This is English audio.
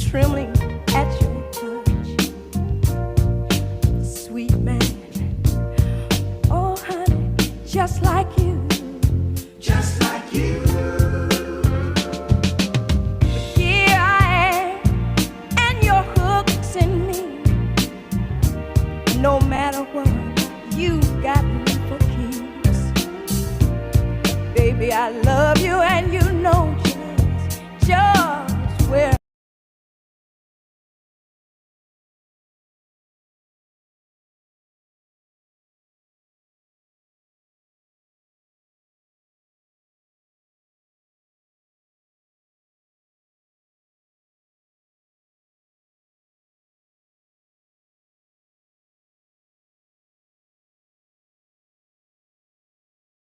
trembling at your touch. Sweet man, oh honey, just like you. Just like you. Here I am, and your hook's in me. No matter what, you got me for keeps. Baby, I love you, and you know